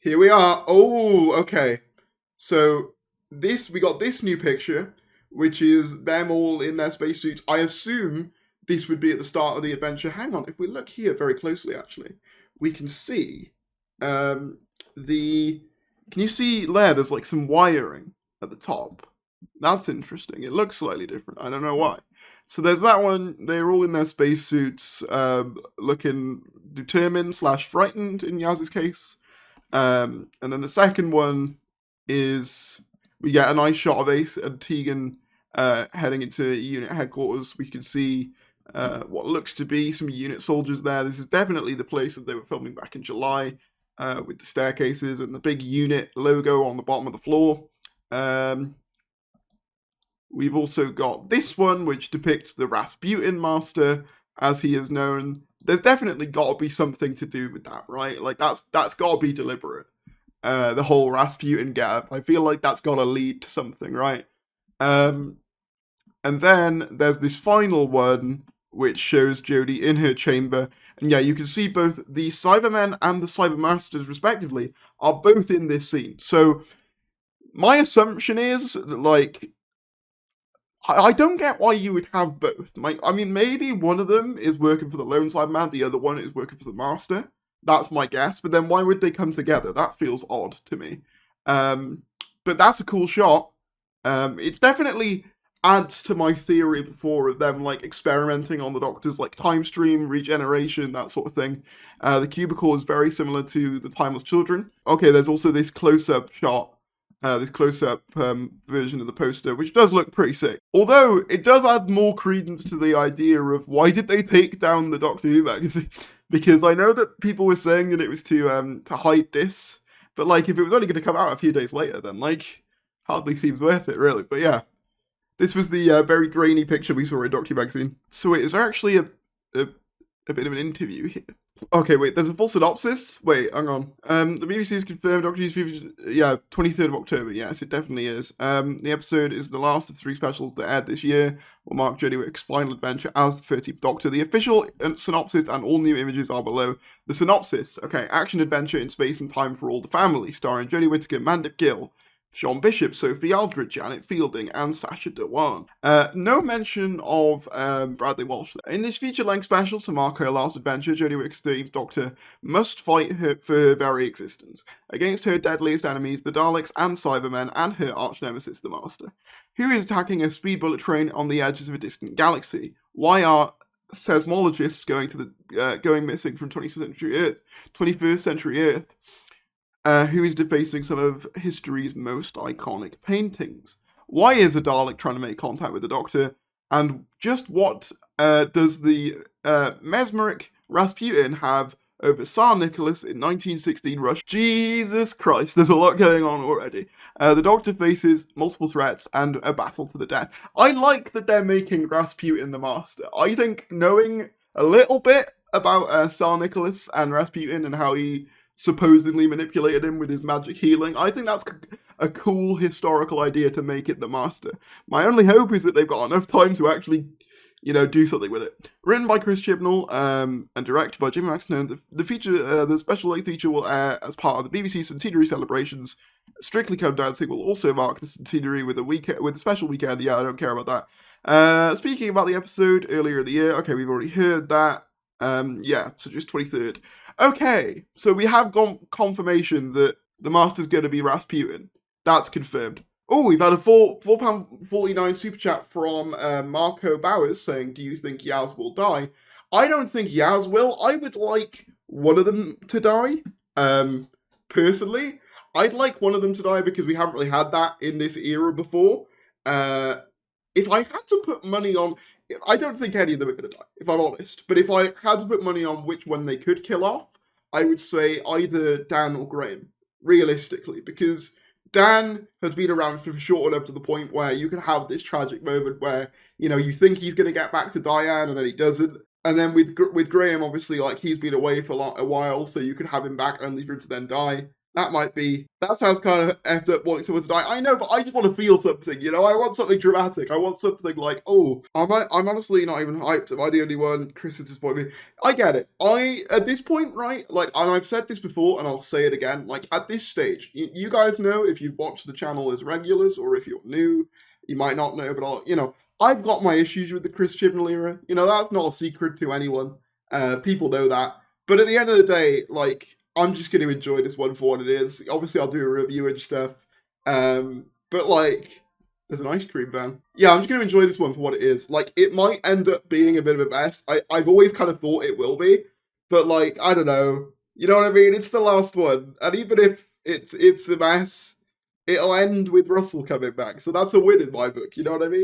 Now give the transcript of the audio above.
Here we are. Oh, okay. So we got this new picture, which is them all in their spacesuits. I assume this would be at the start of the adventure. Hang on, if we look here very closely, actually, we can see the. Can you see there? There's like some wiring at the top. That's interesting. It looks slightly different. I don't know why. So there's that one. They're all in their spacesuits, looking determined slash frightened in Yaz's case. And then the second one is we get a nice shot of Ace and Tegan heading into unit headquarters. We can see what looks to be some unit soldiers there. This is definitely the place that they were filming back in July, with the staircases and the big unit logo on the bottom of the floor. We've also got this one, which depicts the Rasputin Master, as he is known. There's definitely got to be something to do with that, right? Like, that's got to be deliberate. The whole Rasputin getup. I feel like that's got to lead to something, right? And then there's this final one, which shows Jodie in her chamber. And yeah, you can see both the Cybermen and the Cybermasters, respectively, are both in this scene. So my assumption is that, like, I don't get why you would have both. I mean, maybe one of them is working for the lone Cyberman, the other one is working for the Master. That's my guess. But then why would they come together? That feels odd to me. But that's a cool shot. It definitely adds to my theory before of them, like, experimenting on the Doctor's, like, time stream, regeneration, that sort of thing. The cubicle is very similar to the Timeless Children. Okay, there's also this close-up shot. This close-up version of the poster, which does look pretty sick. Although, it does add more credence to the idea of why did they take down the Doctor Who magazine? Because I know that people were saying that it was to hide this, but, like, if it was only going to come out a few days later, then, like, hardly seems worth it, really. But yeah, this was the very grainy picture we saw in Doctor Who magazine. So wait, is there actually a bit of an interview here? Okay, wait, there's a full synopsis? Wait, hang on. The BBC has confirmed Doctor Who's future... Yeah, 23rd of October, yes, it definitely is. The episode is the last of 3 specials that aired this year, will mark Jodie Whittaker's final adventure as the 13th Doctor. The official synopsis and all new images are below. The synopsis, okay, action-adventure in space and time for all the family, starring Jodie Whittaker, Mandip Gill, Sean Bishop, Sophie Aldred, Janet Fielding, and Sacha Dhawan. No mention of Bradley Walsh. In this feature-length special to mark her last adventure, Jodie Whittaker's 13th Doctor must fight for her very existence against her deadliest enemies, the Daleks and Cybermen, and her arch-nemesis, the Master. Who is attacking a speed bullet train on the edges of a distant galaxy? Why are seismologists going missing from 21st century Earth? Who is defacing some of history's most iconic paintings? Why is a Dalek trying to make contact with the Doctor? And just what does the mesmeric Rasputin have over Tsar Nicholas in 1916 Russia? Jesus Christ, there's a lot going on already. The Doctor faces multiple threats and a battle to the death. I like that they're making Rasputin the Master. I think knowing a little bit about Tsar Nicholas and Rasputin and how he supposedly manipulated him with his magic healing, I think that's a cool historical idea to make it the Master. My only hope is that they've got enough time to actually, do something with it. Written by Chris Chibnall and directed by Jim Maxton, the special length feature will air as part of the BBC Centenary celebrations. Strictly Come Dancing will also mark the centenary with a special weekend. Yeah, I don't care about that. Speaking about the episode earlier in the year, okay, we've already heard that. Yeah, so just 23rd. Okay, so we have confirmation that the Master's going to be Rasputin. That's confirmed. Oh, we've had a £4.49 super chat from Marco Bowers saying, do you think Yaz will die? I don't think Yaz will. I would like one of them to die. Personally, I'd like one of them to die because we haven't really had that in this era before. If I had to put money on... I don't think any of them are going to die, if I'm honest. But if I had to put money on which one they could kill off, I would say either Dan or Graham, realistically. Because Dan has been around for short enough to the point where you can have this tragic moment where, you think he's going to get back to Diane and then he doesn't. And then with Graham, obviously, like, he's been away for a while, so you could have him back only for him to then die. That sounds kind of effed up wanting someone to die. I know, but I just want to feel something, you know? I want something dramatic. I want something like, oh, I'm honestly not even hyped. Am I the only one? Chris is disappointed me. I get it. At this point, right, like, and I've said this before and I'll say it again, like, at this stage, you guys know if you've watched the channel as regulars or if you're new, you might not know, but I've got my issues with the Chris Chibnall era. You know, that's not a secret to anyone. People know that. But at the end of the day, like, I'm just going to enjoy this one for what it is. Obviously, I'll do a review and stuff. But, like, there's an ice cream van. Yeah, I'm just going to enjoy this one for what it is. Like, it might end up being a bit of a mess. I've always kind of thought it will be. But, like, I don't know. You know what I mean? It's the last one. And even if it's a mess, it'll end with Russell coming back. So that's a win in my book. You know what I mean?